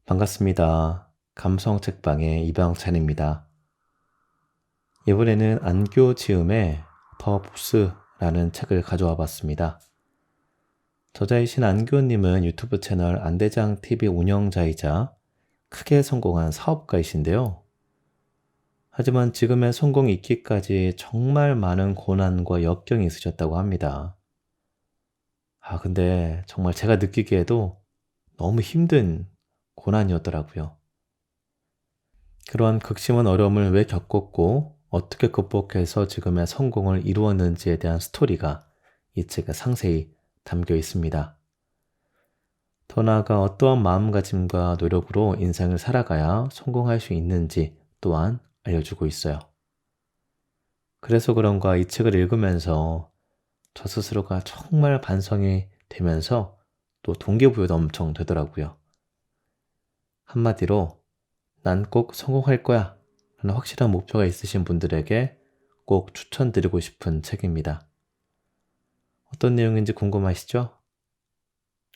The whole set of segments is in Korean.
반갑습니다. 감성 책방의 이방찬입니다. 이번에는 안교 지음의 더 보스라는 책을 가져와 봤습니다. 저자이신 안교님은 유튜브 채널 안대장TV 운영자이자 크게 성공한 사업가이신데요. 하지만 지금의 성공이 있기까지 정말 많은 고난과 역경이 있으셨다고 합니다. 근데 정말 제가 느끼기에도 너무 힘든 고난이었더라고요. 그러한 극심한 어려움을 왜 겪었고 어떻게 극복해서 지금의 성공을 이루었는지에 대한 스토리가 이 책에 상세히 담겨 있습니다. 더 나아가 어떠한 마음가짐과 노력으로 인생을 살아가야 성공할 수 있는지 또한 알려주고 있어요. 그래서 그런가 이 책을 읽으면서 저 스스로가 정말 반성이 되면서 또 동기부여도 엄청 되더라고요. 한마디로 난 꼭 성공할 거야 라는 확실한 목표가 있으신 분들에게 꼭 추천드리고 싶은 책입니다. 어떤 내용인지 궁금하시죠?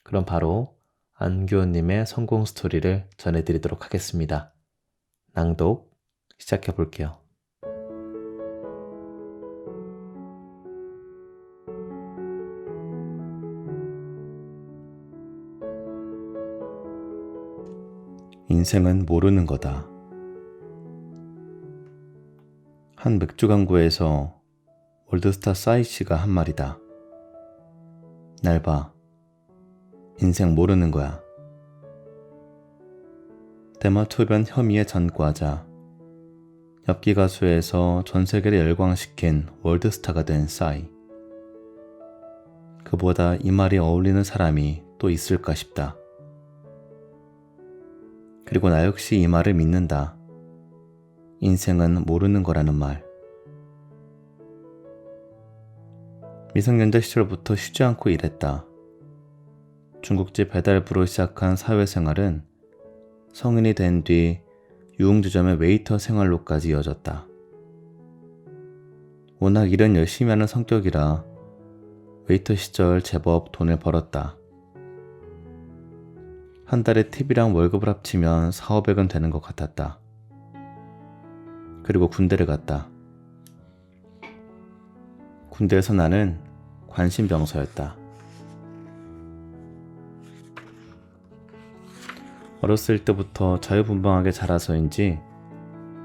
그럼 바로 안교원님의 성공 스토리를 전해드리도록 하겠습니다. 낭독 시작해 볼게요. 인생은 모르는 거다. 한 맥주 광고에서 월드스타 싸이 씨가 한 말이다. 날 봐. 인생 모르는 거야. 대마초변 혐의의 전과자. 엽기 가수에서 전 세계를 열광시킨 월드스타가 된 싸이. 그보다 이 말이 어울리는 사람이 또 있을까 싶다. 그리고 나 역시 이 말을 믿는다. 인생은 모르는 거라는 말. 미성년자 시절부터 쉬지 않고 일했다. 중국집 배달부로 시작한 사회생활은 성인이 된 뒤 유흥주점의 웨이터 생활로까지 이어졌다. 워낙 일은 열심히 하는 성격이라 웨이터 시절 제법 돈을 벌었다. 한 달에 팁이랑 월급을 합치면 4,500원 되는 것 같았다. 그리고 군대를 갔다. 군대에서 나는 관심병사였다. 어렸을 때부터 자유분방하게 자라서인지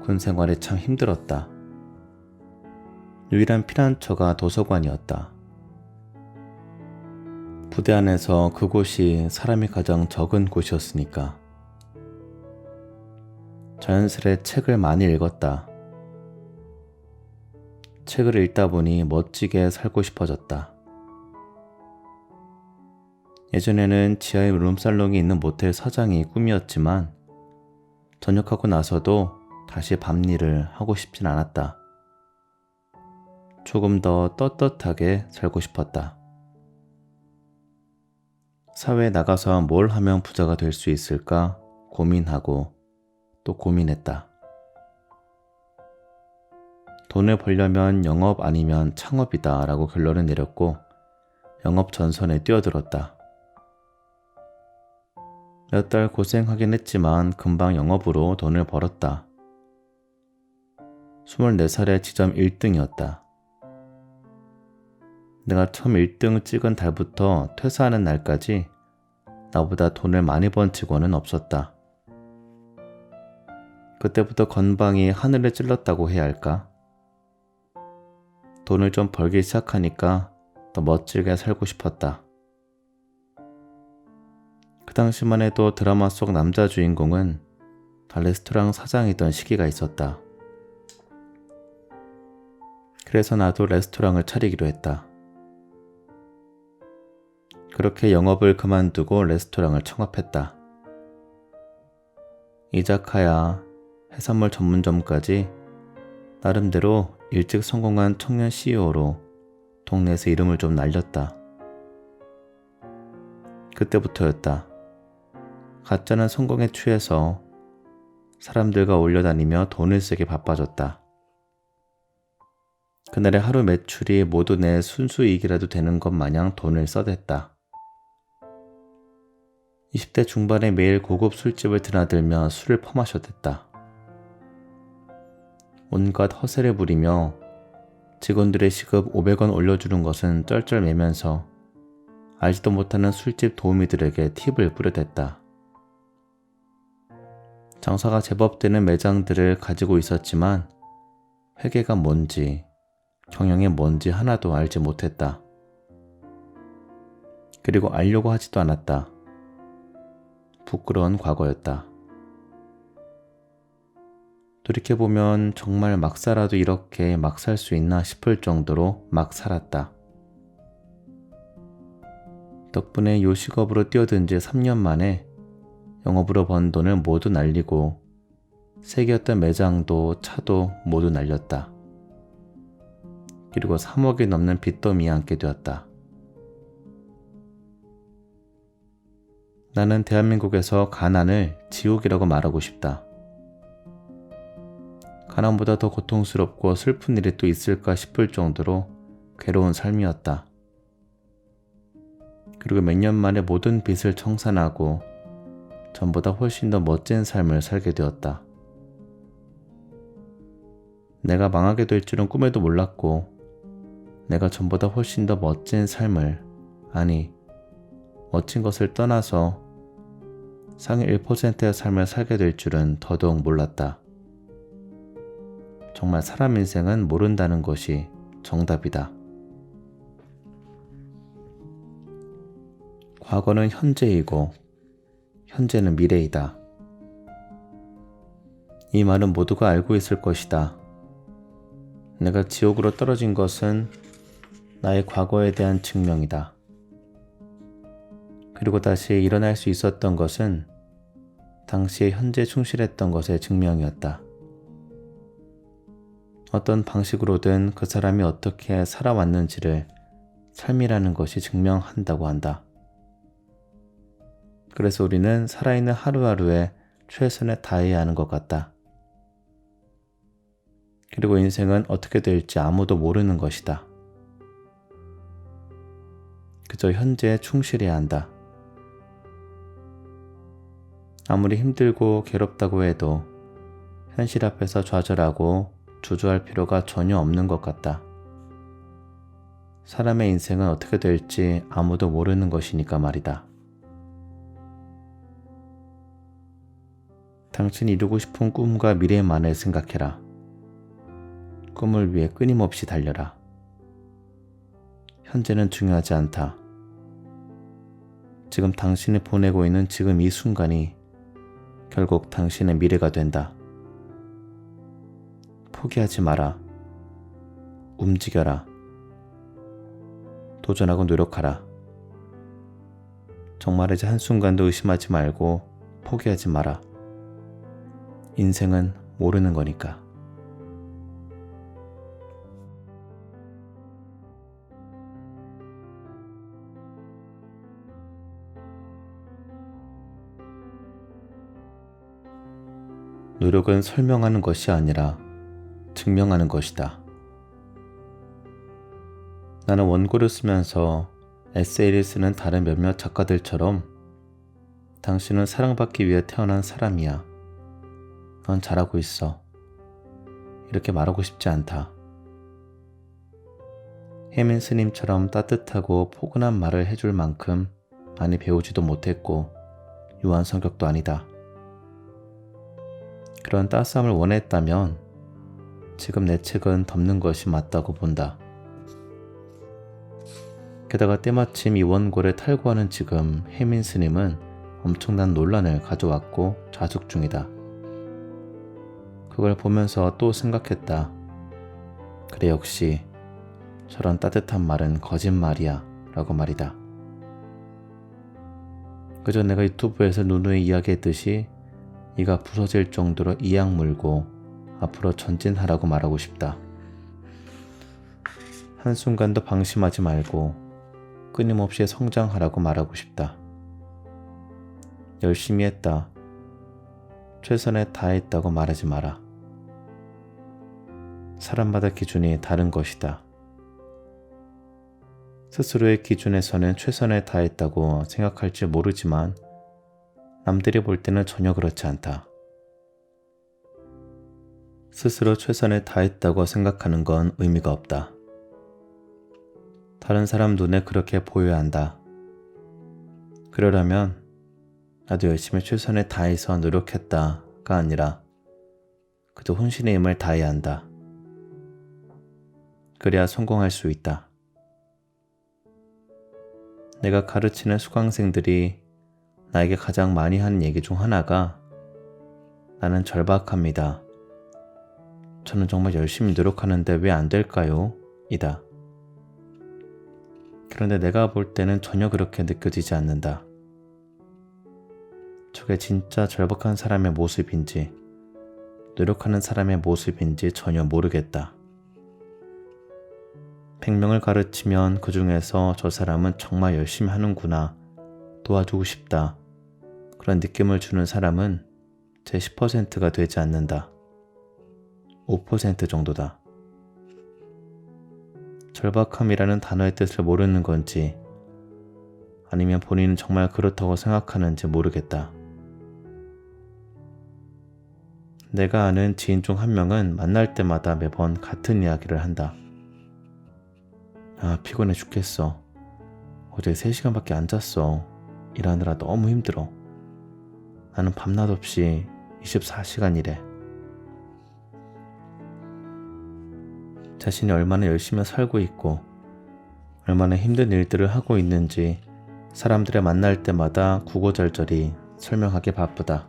군 생활이 참 힘들었다. 유일한 피난처가 도서관이었다. 부대 안에서 그곳이 사람이 가장 적은 곳이었으니까. 자연스레 책을 많이 읽었다. 책을 읽다 보니 멋지게 살고 싶어졌다. 예전에는 지하에 룸살롱이 있는 모텔 사장이 꿈이었지만 전역하고 나서도 다시 밤일을 하고 싶진 않았다. 조금 더 떳떳하게 살고 싶었다. 사회에 나가서 뭘 하면 부자가 될 수 있을까 고민하고 또 고민했다. 돈을 벌려면 영업 아니면 창업이다 라고 결론을 내렸고 영업 전선에 뛰어들었다. 몇 달 고생하긴 했지만 금방 영업으로 돈을 벌었다. 24살에 지점 1등이었다. 내가 처음 1등을 찍은 달부터 퇴사하는 날까지 나보다 돈을 많이 번 직원은 없었다. 그때부터 건방이 하늘을 찔렀다고 해야 할까? 돈을 좀 벌기 시작하니까 더 멋지게 살고 싶었다. 그 당시만 해도 드라마 속 남자 주인공은 다 레스토랑 사장이던 시기가 있었다. 그래서 나도 레스토랑을 차리기로 했다. 그렇게 영업을 그만두고 레스토랑을 창업했다. 이자카야, 해산물 전문점까지 나름대로 일찍 성공한 청년 CEO로 동네에서 이름을 좀 날렸다. 그때부터였다. 가짜는 성공에 취해서 사람들과 올려다니며 돈을 쓰기 바빠졌다. 그날의 하루 매출이 모두 내 순수이익이라도 되는 것 마냥 돈을 써댔다. 20대 중반에 매일 고급 술집을 드나들며 술을 퍼마셨댔다. 온갖 허세를 부리며 직원들의 시급 500원 올려주는 것은 쩔쩔매면서 알지도 못하는 술집 도우미들에게 팁을 뿌려댔다. 장사가 제법 되는 매장들을 가지고 있었지만 회계가 뭔지 경영이 뭔지 하나도 알지 못했다. 그리고 알려고 하지도 않았다. 부끄러운 과거였다. 돌이켜보면 정말 막 살아도 이렇게 막 살 수 있나 싶을 정도로 막 살았다. 덕분에 요식업으로 뛰어든 지 3년 만에 영업으로 번 돈을 모두 날리고 세 개였던 매장도 차도 모두 날렸다. 그리고 3억이 넘는 빚더미에 앉게 되었다. 나는 대한민국에서 가난을 지옥이라고 말하고 싶다. 가난보다 더 고통스럽고 슬픈 일이 또 있을까 싶을 정도로 괴로운 삶이었다. 그리고 몇 년 만에 모든 빚을 청산하고 전보다 훨씬 더 멋진 삶을 살게 되었다. 내가 망하게 될 줄은 꿈에도 몰랐고 내가 전보다 훨씬 더 멋진 삶을, 아니 멋진 것을 떠나서 상위 1%의 삶을 살게 될 줄은 더더욱 몰랐다. 정말 사람 인생은 모른다는 것이 정답이다. 과거는 현재이고 현재는 미래이다. 이 말은 모두가 알고 있을 것이다. 내가 지옥으로 떨어진 것은 나의 과거에 대한 증명이다. 그리고 다시 일어날 수 있었던 것은 당시에 현재 충실했던 것의 증명이었다. 어떤 방식으로든 그 사람이 어떻게 살아왔는지를 삶이라는 것이 증명한다고 한다. 그래서 우리는 살아있는 하루하루에 최선을 다해야 하는 것 같다. 그리고 인생은 어떻게 될지 아무도 모르는 것이다. 그저 현재에 충실해야 한다. 아무리 힘들고 괴롭다고 해도 현실 앞에서 좌절하고 주저할 필요가 전혀 없는 것 같다. 사람의 인생은 어떻게 될지 아무도 모르는 것이니까 말이다. 당신이 이루고 싶은 꿈과 미래만을 생각해라. 꿈을 위해 끊임없이 달려라. 현재는 중요하지 않다. 지금 당신이 보내고 있는 지금 이 순간이 결국 당신의 미래가 된다. 포기하지 마라. 움직여라. 도전하고 노력하라. 정말 이제 한순간도 의심하지 말고 포기하지 마라. 인생은 모르는 거니까. 노력은 설명하는 것이 아니라 증명하는 것이다. 나는 원고를 쓰면서 에세이를 쓰는 다른 몇몇 작가들처럼 당신은 사랑받기 위해 태어난 사람이야. 넌 잘하고 있어. 이렇게 말하고 싶지 않다. 혜민 스님처럼 따뜻하고 포근한 말을 해줄 만큼 많이 배우지도 못했고 유한 성격도 아니다. 그런 따스함을 원했다면 지금 내 책은 덮는 것이 맞다고 본다. 게다가 때마침 이 원고를 탈고하는 지금 혜민 스님은 엄청난 논란을 가져왔고 자숙 중이다. 그걸 보면서 또 생각했다. 그래, 역시 저런 따뜻한 말은 거짓말이야 라고 말이다. 그저 내가 유튜브에서 누누이 이야기했듯이 이가 부서질 정도로 이악 물고 앞으로 전진하라고 말하고 싶다. 한순간도 방심하지 말고 끊임없이 성장하라고 말하고 싶다. 열심히 했다. 최선을 다했다고 말하지 마라. 사람마다 기준이 다른 것이다. 스스로의 기준에서는 최선을 다했다고 생각할지 모르지만 남들이 볼 때는 전혀 그렇지 않다. 스스로 최선을 다했다고 생각하는 건 의미가 없다. 다른 사람 눈에 그렇게 보여야 한다. 그러려면 나도 열심히 최선을 다해서 노력했다가 아니라 그저 혼신의 힘을 다해야 한다. 그래야 성공할 수 있다. 내가 가르치는 수강생들이 나에게 가장 많이 하는 얘기 중 하나가 나는 절박합니다. 저는 정말 열심히 노력하는데 왜 안 될까요? 이다. 그런데 내가 볼 때는 전혀 그렇게 느껴지지 않는다. 저게 진짜 절박한 사람의 모습인지 노력하는 사람의 모습인지 전혀 모르겠다. 100명을 가르치면 그 중에서 저 사람은 정말 열심히 하는구나, 도와주고 싶다, 그런 느낌을 주는 사람은 제 10%가 되지 않는다. 5% 정도다. 절박함이라는 단어의 뜻을 모르는 건지 아니면 본인은 정말 그렇다고 생각하는지 모르겠다. 내가 아는 지인 중 한 명은 만날 때마다 매번 같은 이야기를 한다. 아, 피곤해 죽겠어. 어제 3시간밖에 안 잤어. 일하느라 너무 힘들어. 나는 밤낮 없이 24시간 일해. 자신이 얼마나 열심히 살고 있고 얼마나 힘든 일들을 하고 있는지 사람들을 만날 때마다 구구절절히 설명하기 바쁘다.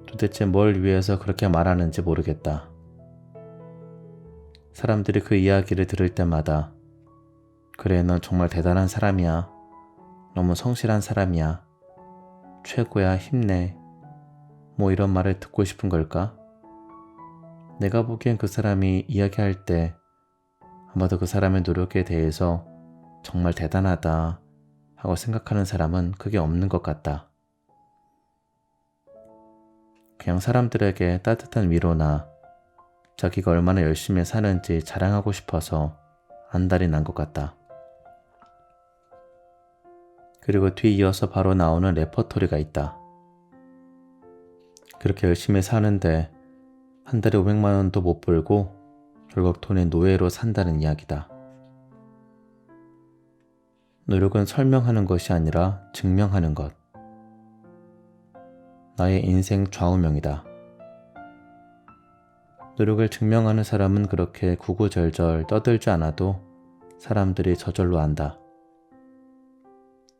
도대체 뭘 위해서 그렇게 말하는지 모르겠다. 사람들이 그 이야기를 들을 때마다 그래, 넌 정말 대단한 사람이야. 너무 성실한 사람이야. 최고야, 힘내. 뭐 이런 말을 듣고 싶은 걸까? 내가 보기엔 그 사람이 이야기할 때 아마도 그 사람의 노력에 대해서 정말 대단하다 하고 생각하는 사람은 크게 없는 것 같다. 그냥 사람들에게 따뜻한 위로나 자기가 얼마나 열심히 사는지 자랑하고 싶어서 안달이 난 것 같다. 그리고 뒤이어서 바로 나오는 레퍼토리가 있다. 그렇게 열심히 사는데 한 달에 500만 원도 못 벌고 결국 돈의 노예로 산다는 이야기다. 노력은 설명하는 것이 아니라 증명하는 것. 나의 인생 좌우명이다. 노력을 증명하는 사람은 그렇게 구구절절 떠들지 않아도 사람들이 저절로 안다.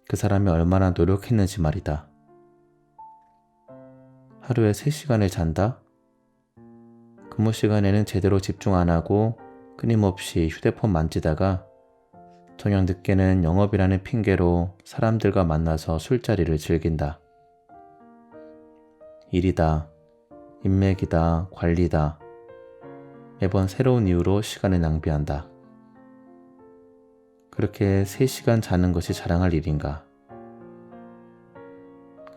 그 사람이 얼마나 노력했는지 말이다. 하루에 3시간을 잔다? 근무 시간에는 제대로 집중 안 하고 끊임없이 휴대폰 만지다가 저녁 늦게는 영업이라는 핑계로 사람들과 만나서 술자리를 즐긴다. 일이다, 인맥이다, 관리다. 매번 새로운 이유로 시간을 낭비한다. 그렇게 3시간 자는 것이 자랑할 일인가?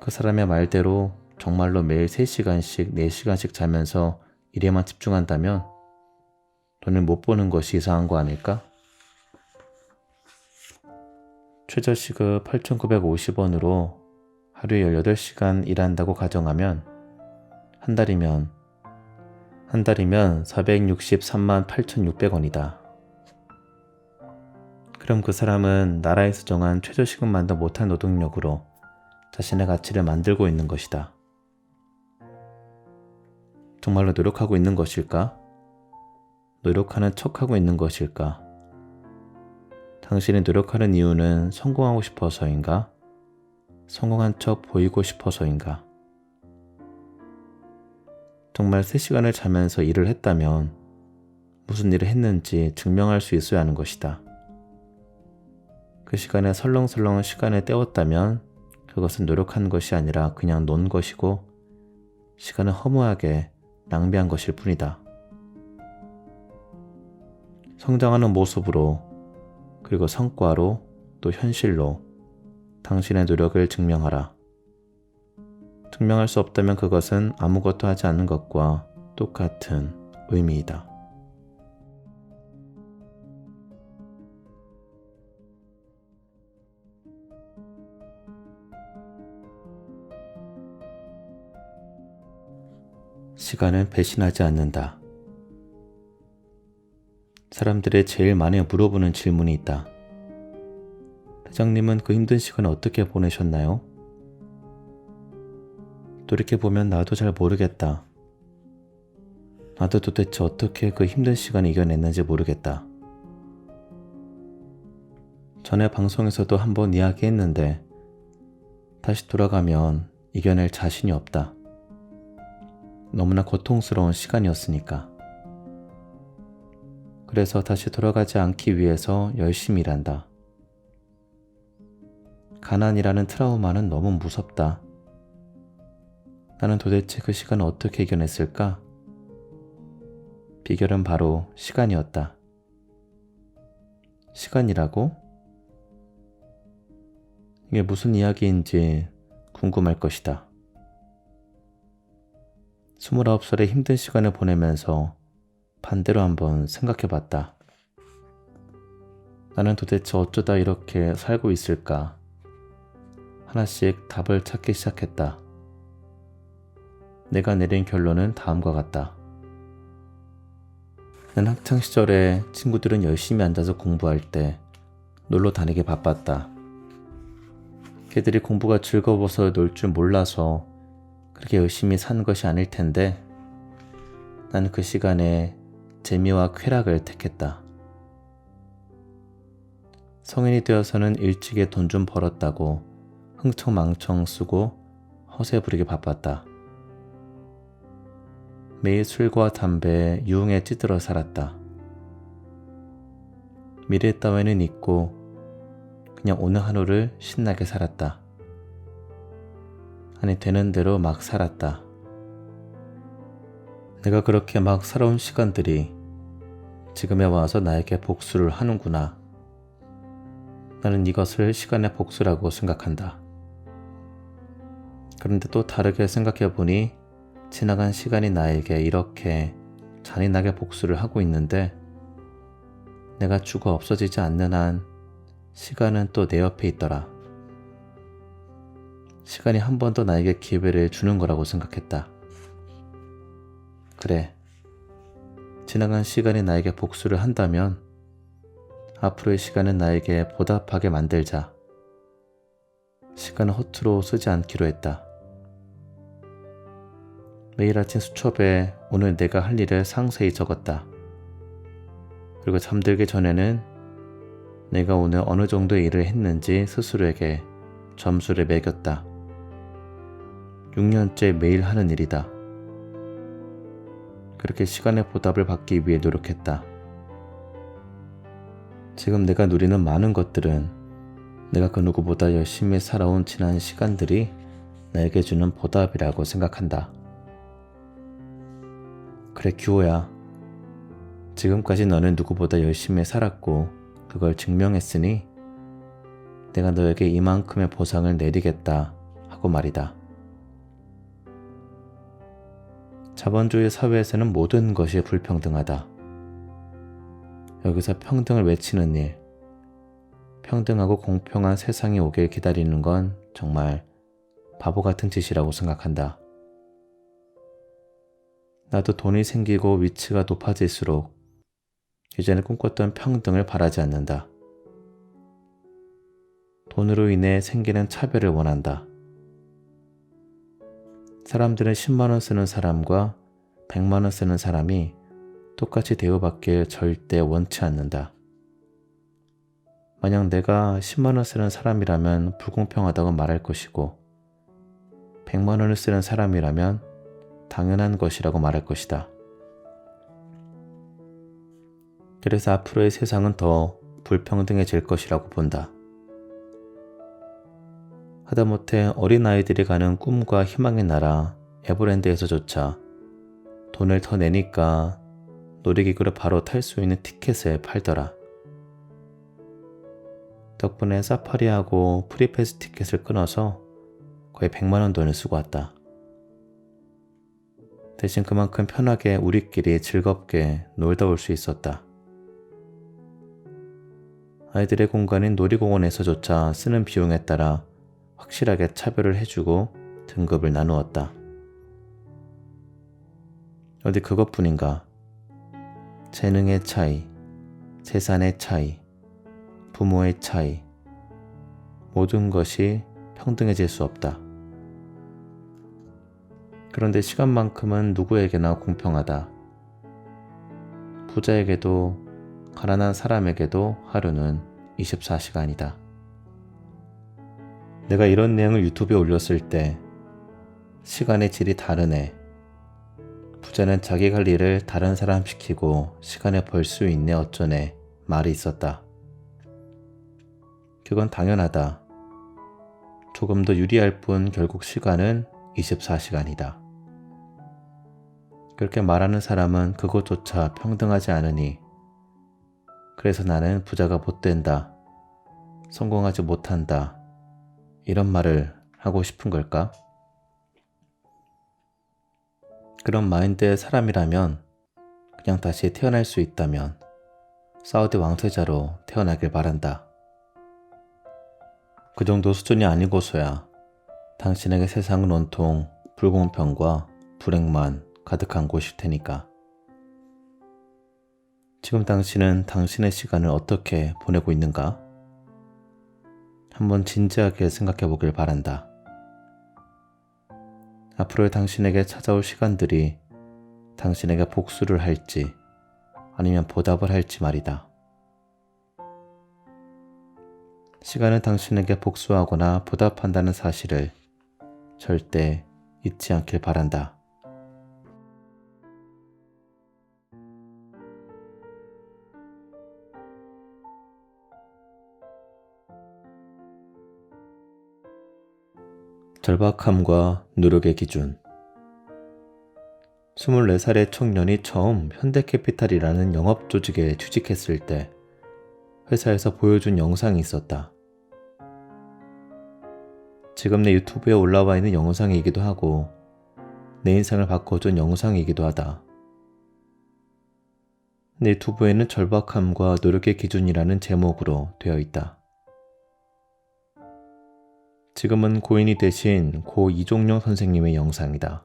그 사람의 말대로 정말로 매일 3시간씩, 4시간씩 자면서 일에만 집중한다면 돈을 못 버는 것이 이상한 거 아닐까? 최저시급 8,950원으로 하루에 18시간 일한다고 가정하면 한 달이면 463만 8,600원이다. 그럼 그 사람은 나라에서 정한 최저시급만도 못한 노동력으로 자신의 가치를 만들고 있는 것이다. 정말로 노력하고 있는 것일까? 노력하는 척하고 있는 것일까? 당신이 노력하는 이유는 성공하고 싶어서인가? 성공한 척 보이고 싶어서인가? 정말 3시간을 자면서 일을 했다면 무슨 일을 했는지 증명할 수 있어야 하는 것이다. 그 시간에 설렁설렁 시간을 때웠다면 그것은 노력한 것이 아니라 그냥 논 것이고 시간을 허무하게 낭비한 것일 뿐이다. 성장하는 모습으로 그리고 성과로 또 현실로 당신의 노력을 증명하라. 증명할 수 없다면 그것은 아무것도 하지 않는 것과 똑같은 의미이다. 시간은 배신하지 않는다. 사람들이 제일 많이 물어보는 질문이 있다. 대장님은 그 힘든 시간을 어떻게 보내셨나요? 돌이켜보면 나도 잘 모르겠다. 나도 도대체 어떻게 그 힘든 시간을 이겨냈는지 모르겠다. 전에 방송에서도 한번 이야기했는데 다시 돌아가면 이겨낼 자신이 없다. 너무나 고통스러운 시간이었으니까. 그래서 다시 돌아가지 않기 위해서 열심히 일한다. 가난이라는 트라우마는 너무 무섭다. 나는 도대체 그 시간을 어떻게 이겨냈을까? 비결은 바로 시간이었다. 시간이라고? 이게 무슨 이야기인지 궁금할 것이다. 29살의 힘든 시간을 보내면서 반대로 한번 생각해봤다. 나는 도대체 어쩌다 이렇게 살고 있을까? 하나씩 답을 찾기 시작했다. 내가 내린 결론은 다음과 같다. 난 학창시절에 친구들은 열심히 앉아서 공부할 때 놀러 다니기 바빴다. 걔들이 공부가 즐거워서 놀 줄 몰라서 그렇게 열심히 산 것이 아닐 텐데 나는 그 시간에 재미와 쾌락을 택했다. 성인이 되어서는 일찍이 돈 좀 벌었다고 흥청망청 쓰고 허세 부리기 바빴다. 매일 술과 담배에 유흥에 찌들어 살았다. 미래 따위는 잊고 그냥 오늘 하루를 신나게 살았다. 아니 되는 대로 막 살았다. 내가 그렇게 막 살아온 시간들이 지금에 와서 나에게 복수를 하는구나. 나는 이것을 시간의 복수라고 생각한다. 그런데 또 다르게 생각해보니 지나간 시간이 나에게 이렇게 잔인하게 복수를 하고 있는데 내가 죽어 없어지지 않는 한 시간은 또 내 옆에 있더라. 시간이 한 번 더 나에게 기회를 주는 거라고 생각했다. 그래, 지나간 시간이 나에게 복수를 한다면 앞으로의 시간은 나에게 보답하게 만들자. 시간을 허투루 쓰지 않기로 했다. 매일 아침 수첩에 오늘 내가 할 일을 상세히 적었다. 그리고 잠들기 전에는 내가 오늘 어느 정도의 일을 했는지 스스로에게 점수를 매겼다. 6년째 매일 하는 일이다. 그렇게 시간의 보답을 받기 위해 노력했다. 지금 내가 누리는 많은 것들은 내가 그 누구보다 열심히 살아온 지난 시간들이 나에게 주는 보답이라고 생각한다. 그래 규호야, 지금까지 너는 누구보다 열심히 살았고 그걸 증명했으니 내가 너에게 이만큼의 보상을 내리겠다 하고 말이다. 자본주의 사회에서는 모든 것이 불평등하다. 여기서 평등을 외치는 일, 평등하고 공평한 세상이 오길 기다리는 건 정말 바보 같은 짓이라고 생각한다. 나도 돈이 생기고 위치가 높아질수록 이제는 꿈꿨던 평등을 바라지 않는다. 돈으로 인해 생기는 차별을 원한다. 사람들은 10만원 쓰는 사람과 100만원 쓰는 사람이 똑같이 대우받길 절대 원치 않는다. 만약 내가 10만원 쓰는 사람이라면 불공평하다고 말할 것이고 100만원을 쓰는 사람이라면 당연한 것이라고 말할 것이다. 그래서 앞으로의 세상은 더 불평등해질 것이라고 본다. 하다못해 어린아이들이 가는 꿈과 희망의 나라 에버랜드에서조차 돈을 더 내니까 놀이기구를 바로 탈 수 있는 티켓을 팔더라. 덕분에 사파리하고 프리패스 티켓을 끊어서 거의 100만원 돈을 쓰고 왔다. 대신 그만큼 편하게 우리끼리 즐겁게 놀다 올 수 있었다. 아이들의 공간인 놀이공원에서조차 쓰는 비용에 따라 확실하게 차별을 해주고 등급을 나누었다. 어디 그것뿐인가? 재능의 차이, 재산의 차이, 부모의 차이, 모든 것이 평등해질 수 없다. 그런데 시간만큼은 누구에게나 공평하다. 부자에게도 가난한 사람에게도 하루는 24시간이다. 내가 이런 내용을 유튜브에 올렸을 때 시간의 질이 다르네. 부자는 자기 갈 일을 다른 사람 시키고 시간을 벌 수 있네 어쩌네 말이 있었다. 그건 당연하다. 조금 더 유리할 뿐 결국 시간은 24시간이다. 그렇게 말하는 사람은 그것조차 평등하지 않으니 그래서 나는 부자가 못된다. 성공하지 못한다. 이런 말을 하고 싶은 걸까? 그런 마인드의 사람이라면 그냥 다시 태어날 수 있다면 사우디 왕세자로 태어나길 바란다. 그 정도 수준이 아니고서야 당신에게 세상은 온통 불공평과 불행만 가득한 곳일 테니까. 지금 당신은 당신의 시간을 어떻게 보내고 있는가? 한번 진지하게 생각해 보길 바란다. 앞으로의 당신에게 찾아올 시간들이 당신에게 복수를 할지 아니면 보답을 할지 말이다. 시간은 당신에게 복수하거나 보답한다는 사실을 절대 잊지 않길 바란다. 절박함과 노력의 기준. 24살의 청년이 처음 현대캐피탈이라는 영업조직에 취직했을 때 회사에서 보여준 영상이 있었다. 지금 내 유튜브에 올라와 있는 영상이기도 하고 내 인생을 바꿔준 영상이기도 하다. 내 유튜브에는 절박함과 노력의 기준이라는 제목으로 되어 있다. 지금은 고인이 되신 고 이종영 선생님의 영상이다.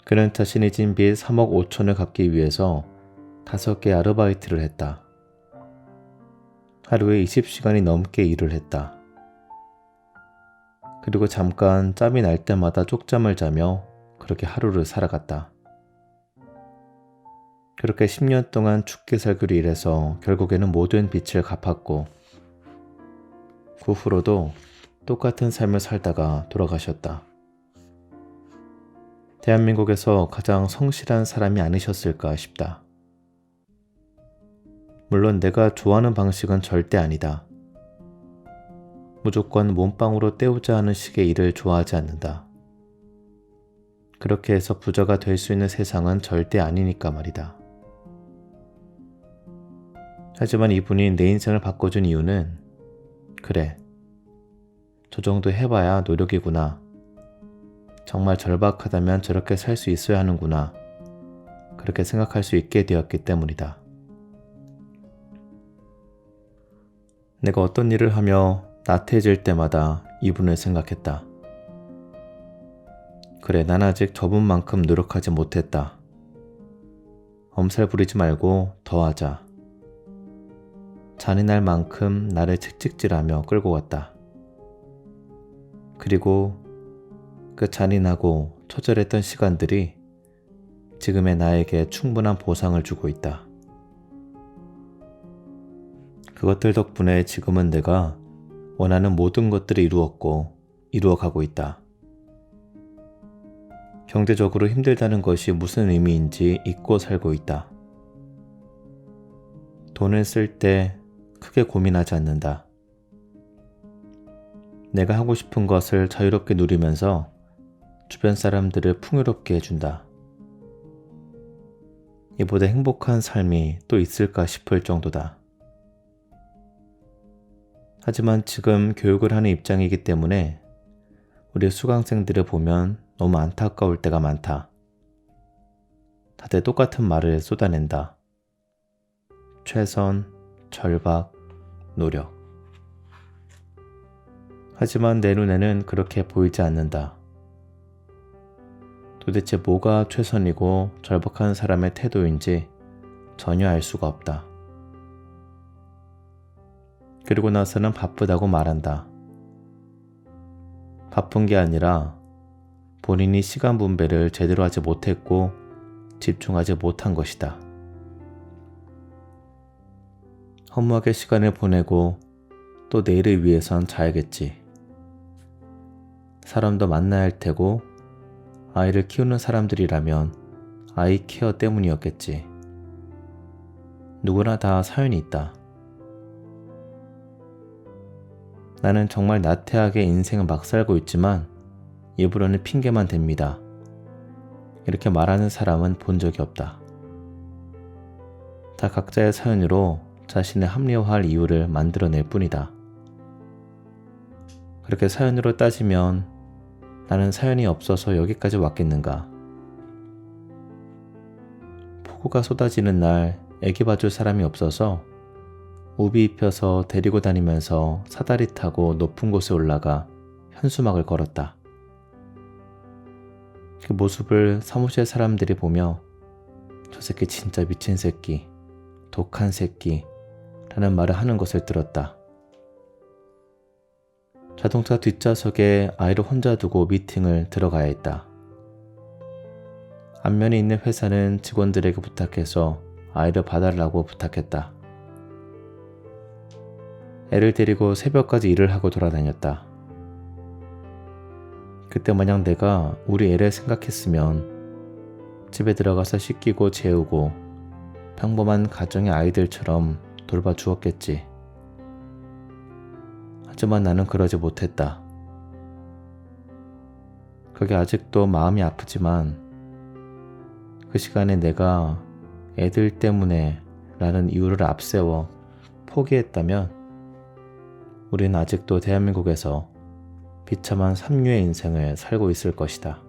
그는 자신이 진 빚 3억 5천을 갚기 위해서 5개 아르바이트를 했다. 하루에 20시간이 넘게 일을 했다. 그리고 잠깐 짬이 날 때마다 쪽잠을 자며 그렇게 하루를 살아갔다. 그렇게 10년 동안 죽게 살기로 일해서 결국에는 모든 빚을 갚았고 그 후로도 똑같은 삶을 살다가 돌아가셨다. 대한민국에서 가장 성실한 사람이 아니셨을까 싶다. 물론 내가 좋아하는 방식은 절대 아니다. 무조건 몸빵으로 때우자 하는 식의 일을 좋아하지 않는다. 그렇게 해서 부자가 될 수 있는 세상은 절대 아니니까 말이다. 하지만 이분이 내 인생을 바꿔준 이유는 그래, 저 정도 해봐야 노력이구나. 정말 절박하다면 저렇게 살 수 있어야 하는구나. 그렇게 생각할 수 있게 되었기 때문이다. 내가 어떤 일을 하며 나태해질 때마다 이분을 생각했다. 그래, 난 아직 저분만큼 노력하지 못했다. 엄살 부리지 말고 더 하자. 잔인할 만큼 나를 채찍질하며 끌고 갔다. 그리고 그 잔인하고 처절했던 시간들이 지금의 나에게 충분한 보상을 주고 있다. 그것들 덕분에 지금은 내가 원하는 모든 것들을 이루었고 이루어가고 있다. 경제적으로 힘들다는 것이 무슨 의미인지 잊고 살고 있다. 돈을 쓸 때 크게 고민하지 않는다. 내가 하고 싶은 것을 자유롭게 누리면서 주변 사람들을 풍요롭게 해준다. 이보다 행복한 삶이 또 있을까 싶을 정도다. 하지만 지금 교육을 하는 입장이기 때문에 우리 수강생들을 보면 너무 안타까울 때가 많다. 다들 똑같은 말을 쏟아낸다. 최선, 절박, 노력. 하지만 내 눈에는 그렇게 보이지 않는다. 도대체 뭐가 최선이고 절박한 사람의 태도인지 전혀 알 수가 없다. 그리고 나서는 바쁘다고 말한다. 바쁜 게 아니라 본인이 시간 분배를 제대로 하지 못했고 집중하지 못한 것이다. 허무하게 시간을 보내고 또 내일을 위해선 자야겠지. 사람도 만나야 할 테고 아이를 키우는 사람들이라면 아이 케어 때문이었겠지. 누구나 다 사연이 있다. 나는 정말 나태하게 인생을 막 살고 있지만 입으로는 핑계만 댑니다. 이렇게 말하는 사람은 본 적이 없다. 다 각자의 사연으로 자신의 합리화할 이유를 만들어낼 뿐이다. 그렇게 사연으로 따지면 나는 사연이 없어서 여기까지 왔겠는가? 폭우가 쏟아지는 날 애기 봐줄 사람이 없어서 우비 입혀서 데리고 다니면서 사다리 타고 높은 곳에 올라가 현수막을 걸었다. 그 모습을 사무실 사람들이 보며 저 새끼 진짜 미친 새끼, 독한 새끼 라는 말을 하는 것을 들었다. 자동차 뒷좌석에 아이를 혼자 두고 미팅을 들어가야 했다. 앞면에 있는 회사는 직원들에게 부탁해서 아이를 봐달라고 부탁했다. 애를 데리고 새벽까지 일을 하고 돌아다녔다. 그때 만약 내가 우리 애를 생각했으면 집에 들어가서 씻기고 재우고 평범한 가정의 아이들처럼 돌봐주었겠지. 하지만 나는 그러지 못했다. 그게 아직도 마음이 아프지만 그 시간에 내가 애들 때문에 라는 이유를 앞세워 포기했다면 우린 아직도 대한민국에서 비참한 삼류의 인생을 살고 있을 것이다.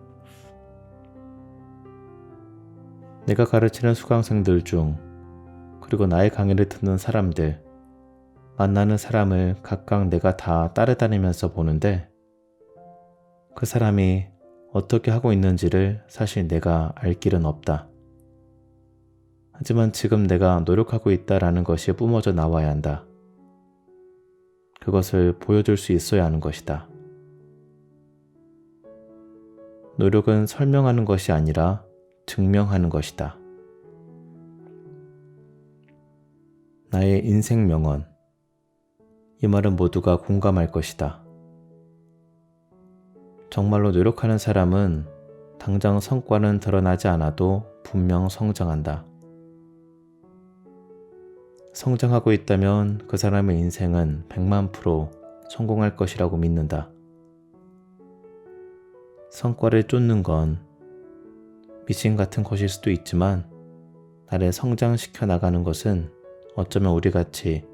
내가 가르치는 수강생들 중 그리고 나의 강의를 듣는 사람들, 만나는 사람을 각각 내가 다 따라다니면서 보는데 그 사람이 어떻게 하고 있는지를 사실 내가 알 길은 없다. 하지만 지금 내가 노력하고 있다라는 것이 뿜어져 나와야 한다. 그것을 보여줄 수 있어야 하는 것이다. 노력은 설명하는 것이 아니라 증명하는 것이다. 나의 인생 명언. 이 말은 모두가 공감할 것이다. 정말로 노력하는 사람은 당장 성과는 드러나지 않아도 분명 성장한다. 성장하고 있다면 그 사람의 인생은 100만% 성공할 것이라고 믿는다. 성과를 쫓는 건 미신 같은 것일 수도 있지만 나를 성장시켜 나가는 것은 어쩌면 우리같이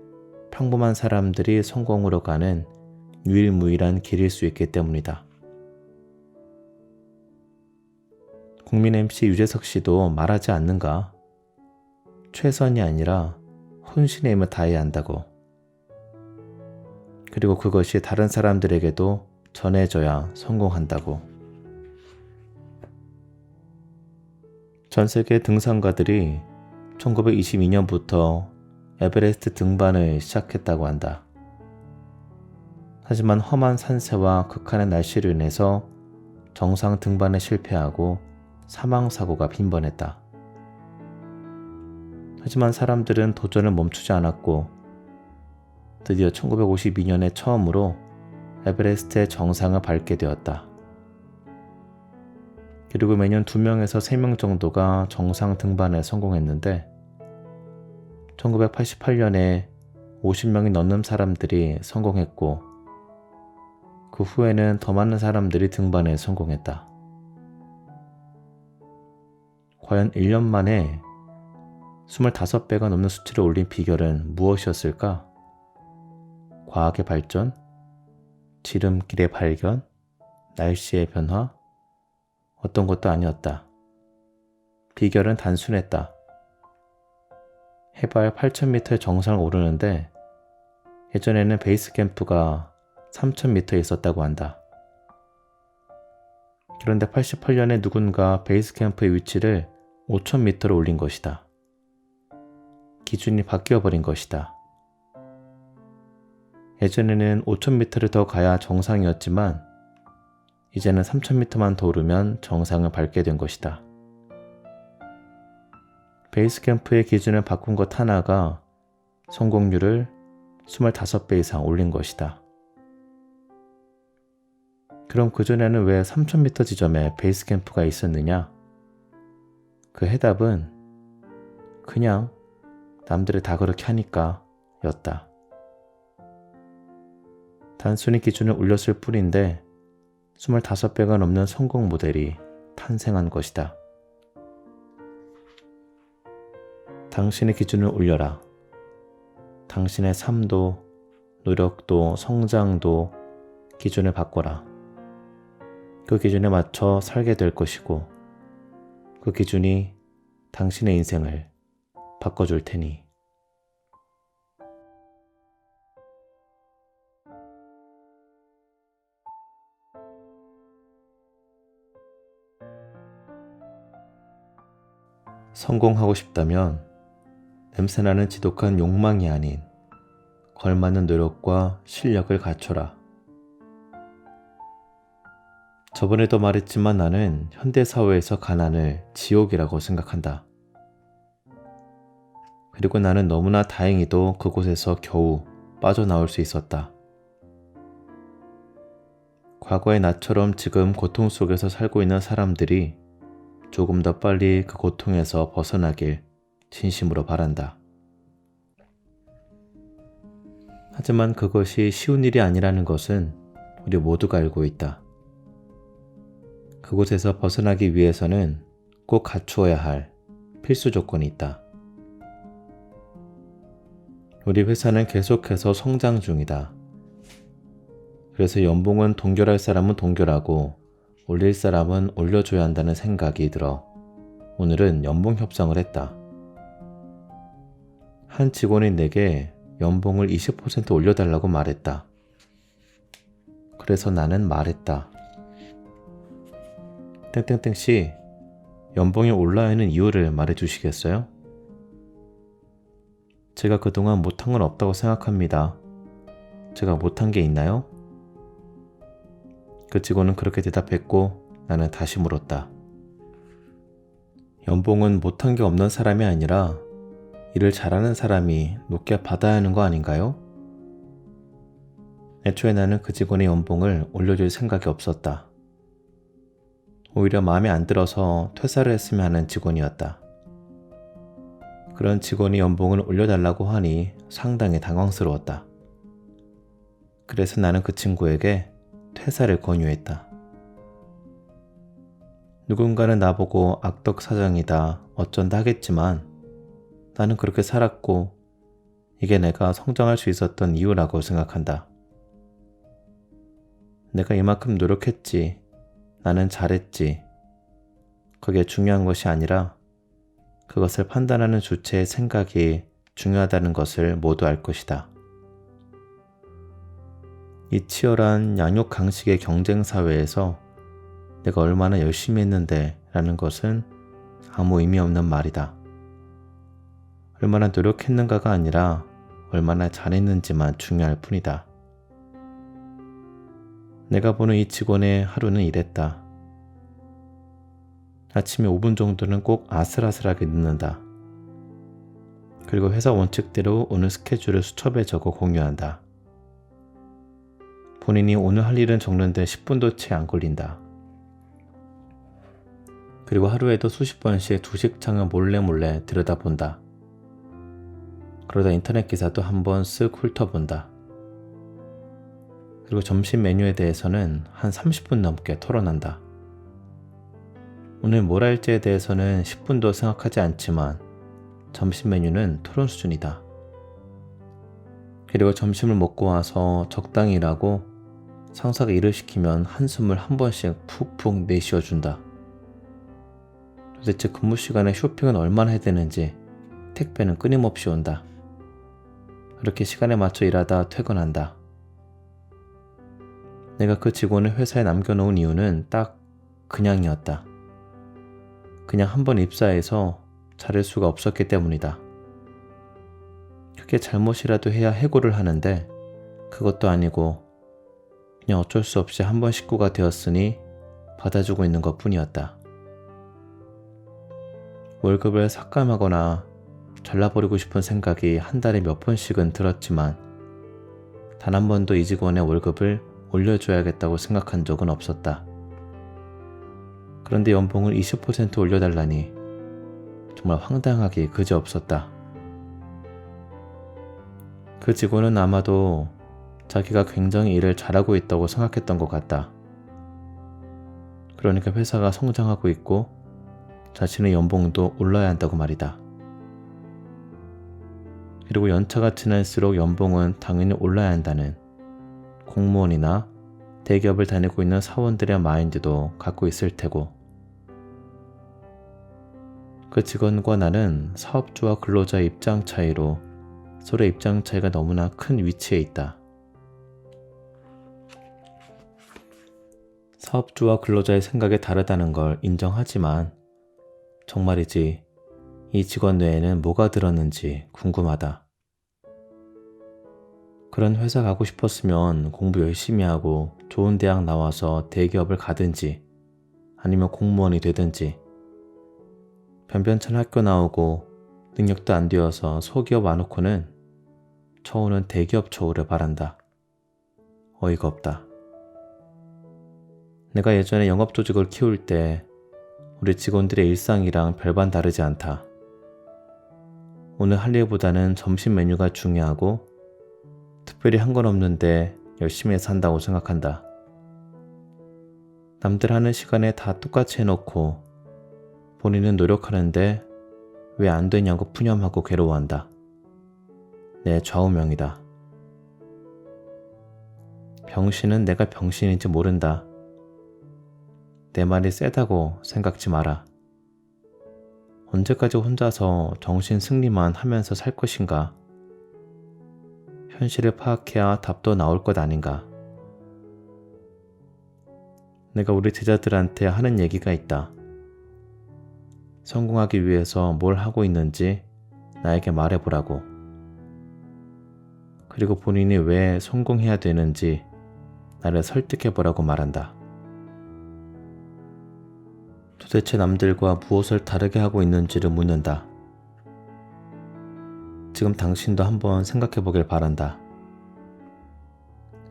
평범한 사람들이 성공으로 가는 유일무이한 길일 수 있기 때문이다. 국민 MC 유재석 씨도 말하지 않는가? 최선이 아니라 혼신의 힘을 다해야 한다고. 그리고 그것이 다른 사람들에게도 전해져야 성공한다고. 전 세계 등산가들이 1922년부터 에베레스트 등반을 시작했다고 한다. 하지만 험한 산세와 극한의 날씨로 인해서 정상 등반에 실패하고 사망사고가 빈번했다. 하지만 사람들은 도전을 멈추지 않았고 드디어 1952년에 처음으로 에베레스트의 정상을 밟게 되었다. 그리고 매년 2명에서 3명 정도가 정상 등반에 성공했는데 1988년에 50명이 넘는 사람들이 성공했고 그 후에는 더 많은 사람들이 등반에 성공했다. 과연 1년 만에 25배가 넘는 수치를 올린 비결은 무엇이었을까? 과학의 발전? 지름길의 발견? 날씨의 변화? 어떤 것도 아니었다. 비결은 단순했다. 해발 8,000m의 정상을 오르는데 예전에는 베이스 캠프가 3,000m에 있었다고 한다. 그런데 88년에 누군가 베이스 캠프의 위치를 5,000m로 올린 것이다. 기준이 바뀌어 버린 것이다. 예전에는 5,000m를 더 가야 정상이었지만 이제는 3,000m만 더 오르면 정상을 밟게 된 것이다. 베이스 캠프의 기준을 바꾼 것 하나가 성공률을 25배 이상 올린 것이다. 그럼 그전에는 왜 3,000m 지점에 베이스 캠프가 있었느냐? 그 해답은 그냥 남들이 다 그렇게 하니까 였다. 단순히 기준을 올렸을 뿐인데 25배가 넘는 성공 모델이 탄생한 것이다. 당신의 기준을 올려라. 당신의 삶도, 노력도, 성장도 기준을 바꿔라. 그 기준에 맞춰 살게 될 것이고 그 기준이 당신의 인생을 바꿔줄 테니. 성공하고 싶다면 냄새나는 지독한 욕망이 아닌 걸맞는 노력과 실력을 갖춰라. 저번에도 말했지만 나는 현대사회에서 가난을 지옥이라고 생각한다. 그리고 나는 너무나 다행히도 그곳에서 겨우 빠져나올 수 있었다. 과거의 나처럼 지금 고통 속에서 살고 있는 사람들이 조금 더 빨리 그 고통에서 벗어나길 진심으로 바란다. 하지만 그것이 쉬운 일이 아니라는 것은 우리 모두가 알고 있다. 그곳에서 벗어나기 위해서는 꼭 갖추어야 할 필수 조건이 있다. 우리 회사는 계속해서 성장 중이다. 그래서 연봉은 동결할 사람은 동결하고 올릴 사람은 올려줘야 한다는 생각이 들어 오늘은 연봉 협상을 했다. 한 직원이 내게 연봉을 20% 올려달라고 말했다. 그래서 나는 말했다. 땡땡땡씨, 연봉이 올라야 하는 이유를 말해주시겠어요? 제가 그동안 못한 건 없다고 생각합니다. 제가 못한 게 있나요? 그 직원은 그렇게 대답했고 나는 다시 물었다. 연봉은 못한 게 없는 사람이 아니라 일을 잘하는 사람이 높게 받아야 하는 거 아닌가요? 애초에 나는 그 직원의 연봉을 올려줄 생각이 없었다. 오히려 마음에 안 들어서 퇴사를 했으면 하는 직원이었다. 그런 직원이 연봉을 올려달라고 하니 상당히 당황스러웠다. 그래서 나는 그 친구에게 퇴사를 권유했다. 누군가는 나보고 악덕 사장이다 어쩐다 하겠지만 나는 그렇게 살았고 이게 내가 성장할 수 있었던 이유라고 생각한다. 내가 이만큼 노력했지. 나는 잘했지. 그게 중요한 것이 아니라 그것을 판단하는 주체의 생각이 중요하다는 것을 모두 알 것이다. 이 치열한 양육 강식의 경쟁 사회에서 내가 얼마나 열심히 했는데 라는 것은 아무 의미 없는 말이다. 얼마나 노력했는가가 아니라 얼마나 잘했는지만 중요할 뿐이다. 내가 보는 이 직원의 하루는 이랬다. 아침에 5분 정도는 꼭 아슬아슬하게 늦는다. 그리고 회사 원칙대로 오늘 스케줄을 수첩에 적어 공유한다. 본인이 오늘 할 일은 적는데 10분도 채 안 걸린다. 그리고 하루에도 수십 번씩 주식창을 몰래 들여다본다. 그러다 인터넷 기사도 한번 쓱 훑어본다. 그리고 점심 메뉴에 대해서는 한 30분 넘게 토론한다. 오늘 뭘 할지에 대해서는 10분도 생각하지 않지만 점심 메뉴는 토론 수준이다. 그리고 점심을 먹고 와서 적당히 일하고 상사가 일을 시키면 한숨을 한 번씩 푹푹 내쉬어준다. 도대체 근무 시간에 쇼핑은 얼마나 해야 되는지 택배는 끊임없이 온다. 그렇게 시간에 맞춰 일하다 퇴근한다. 내가 그 직원을 회사에 남겨놓은 이유는 딱 그냥이었다. 그냥 한 번 입사해서 잘할 수가 없었기 때문이다. 그게 잘못이라도 해야 해고를 하는데 그것도 아니고 그냥 어쩔 수 없이 한 번 식구가 되었으니 받아주고 있는 것 뿐이었다. 월급을 삭감하거나 잘라버리고 싶은 생각이 한 달에 몇 번씩은 들었지만 단 한 번도 이 직원의 월급을 올려줘야겠다고 생각한 적은 없었다. 그런데 연봉을 20% 올려달라니 정말 황당하기 그지없었다. 그 직원은 아마도 자기가 굉장히 일을 잘하고 있다고 생각했던 것 같다. 그러니까 회사가 성장하고 있고 자신의 연봉도 올라야 한다고 말이다. 그리고 연차가 지날수록 연봉은 당연히 올라야 한다는 공무원이나 대기업을 다니고 있는 사원들의 마인드도 갖고 있을 테고, 그 직원과 나는 사업주와 근로자의 입장 차이로 서로의 입장 차이가 너무나 큰 위치에 있다. 사업주와 근로자의 생각이 다르다는 걸 인정하지만 정말이지 이 직원 뇌에는 뭐가 들었는지 궁금하다. 그런 회사 가고 싶었으면 공부 열심히 하고 좋은 대학 나와서 대기업을 가든지 아니면 공무원이 되든지, 변변찮은 학교 나오고 능력도 안 되어서 소기업 와놓고는 처우는 대기업 처우를 바란다. 어이가 없다. 내가 예전에 영업조직을 키울 때 우리 직원들의 일상이랑 별반 다르지 않다. 오늘 할 일보다는 점심 메뉴가 중요하고 특별히 한 건 없는데 열심히 산다고 생각한다. 남들 하는 시간에 다 똑같이 해놓고 본인은 노력하는데 왜 안 되냐고 푸념하고 괴로워한다. 내 좌우명이다. 병신은 내가 병신인지 모른다. 내 말이 세다고 생각지 마라. 언제까지 혼자서 정신 승리만 하면서 살 것인가? 현실을 파악해야 답도 나올 것 아닌가? 내가 우리 제자들한테 하는 얘기가 있다. 성공하기 위해서 뭘 하고 있는지 나에게 말해보라고. 그리고 본인이 왜 성공해야 되는지 나를 설득해보라고 말한다. 도대체 남들과 무엇을 다르게 하고 있는지를 묻는다. 지금 당신도 한번 생각해보길 바란다.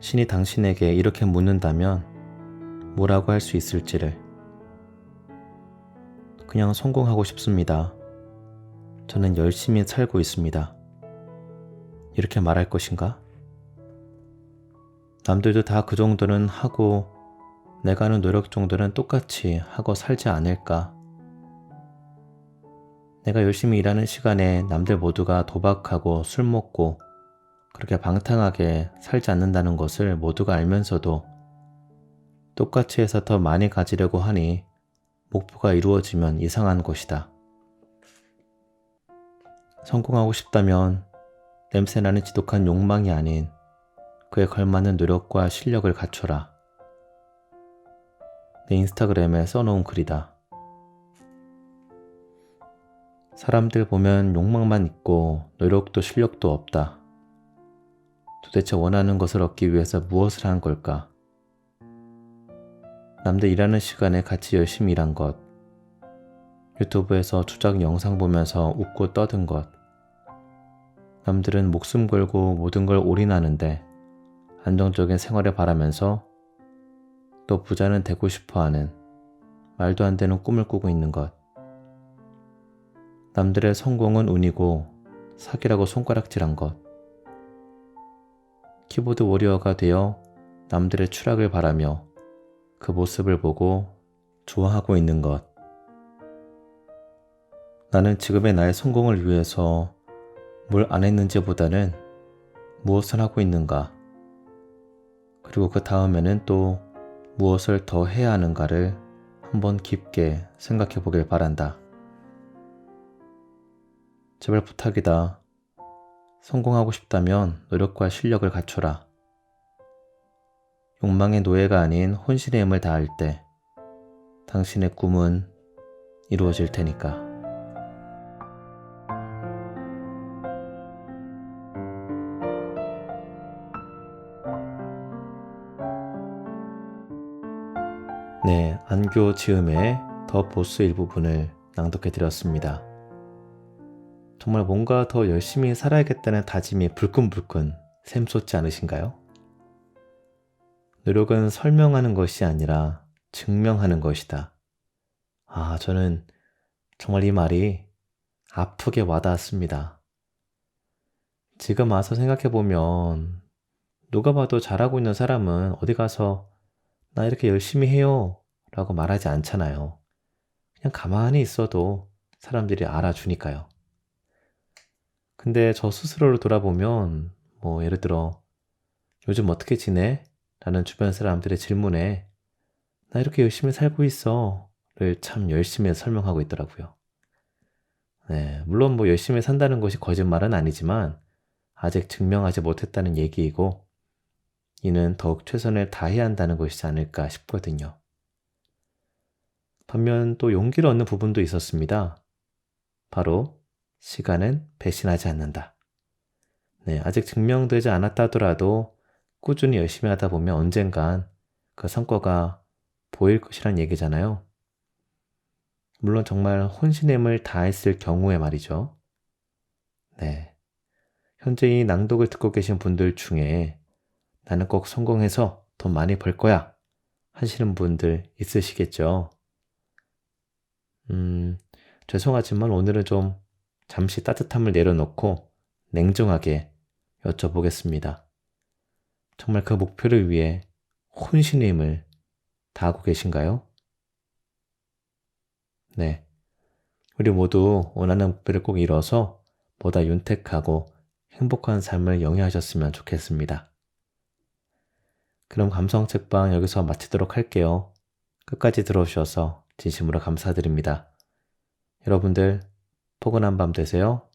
신이 당신에게 이렇게 묻는다면 뭐라고 할 수 있을지를. 그냥 성공하고 싶습니다. 저는 열심히 살고 있습니다. 이렇게 말할 것인가? 남들도 다 그 정도는 하고 내가 하는 노력 정도는 똑같이 하고 살지 않을까? 내가 열심히 일하는 시간에 남들 모두가 도박하고 술 먹고 그렇게 방탕하게 살지 않는다는 것을 모두가 알면서도 똑같이 해서 더 많이 가지려고 하니 목표가 이루어지면 이상한 것이다. 성공하고 싶다면 냄새나는 지독한 욕망이 아닌 그에 걸맞는 노력과 실력을 갖춰라. 내 인스타그램에 써놓은 글이다. 사람들 보면 욕망만 있고 노력도 실력도 없다. 도대체 원하는 것을 얻기 위해서 무엇을 한 걸까? 남들 일하는 시간에 같이 열심히 일한 것, 유튜브에서 주작 영상 보면서 웃고 떠든 것, 남들은 목숨 걸고 모든 걸 올인하는데 안정적인 생활을 바라면서 또 부자는 되고 싶어하는 말도 안 되는 꿈을 꾸고 있는 것, 남들의 성공은 운이고 사기라고 손가락질한 것, 키보드 워리어가 되어 남들의 추락을 바라며 그 모습을 보고 좋아하고 있는 것. 나는 지금의 나의 성공을 위해서 뭘 안 했는지보다는 무엇을 하고 있는가, 그리고 그 다음에는 또 무엇을 더 해야 하는가를 한번 깊게 생각해 보길 바란다. 제발 부탁이다. 성공하고 싶다면 노력과 실력을 갖춰라. 욕망의 노예가 아닌 혼신의 힘을 다할 때 당신의 꿈은 이루어질 테니까. 네, 안교 지음의 더 보스 일부분을 낭독해 드렸습니다. 정말 뭔가 더 열심히 살아야겠다는 다짐이 불끈불끈 샘솟지 않으신가요? 노력은 설명하는 것이 아니라 증명하는 것이다. 저는 정말 이 말이 아프게 와닿았습니다. 지금 와서 생각해보면 누가 봐도 잘하고 있는 사람은 어디 가서 나 이렇게 열심히 해요 라고 말하지 않잖아요. 그냥 가만히 있어도 사람들이 알아주니까요. 근데 저 스스로를 돌아보면 예를 들어 요즘 어떻게 지내? 라는 주변 사람들의 질문에 나 이렇게 열심히 살고 있어 를 참 열심히 설명하고 있더라고요. 네, 물론 열심히 산다는 것이 거짓말은 아니지만 아직 증명하지 못했다는 얘기이고 이는 더욱 최선을 다해야 한다는 것이지 않을까 싶거든요. 반면 또 용기를 얻는 부분도 있었습니다. 바로 시간은 배신하지 않는다. 네, 아직 증명되지 않았다 하더라도 꾸준히 열심히 하다 보면 언젠간 그 성과가 보일 것이란 얘기잖아요. 물론 정말 혼신의 힘을 다했을 경우에 말이죠. 네, 현재 이 낭독을 듣고 계신 분들 중에 나는 꼭 성공해서 돈 많이 벌 거야 하시는 분들 있으시겠죠. 죄송하지만 오늘은 좀 잠시 따뜻함을 내려놓고 냉정하게 여쭤보겠습니다. 정말 그 목표를 위해 혼신의 힘을 다하고 계신가요? 네. 우리 모두 원하는 목표를 꼭 이뤄서 보다 윤택하고 행복한 삶을 영위하셨으면 좋겠습니다. 그럼 감성책방 여기서 마치도록 할게요. 끝까지 들어주셔서 진심으로 감사드립니다. 여러분들 포근한 밤 되세요.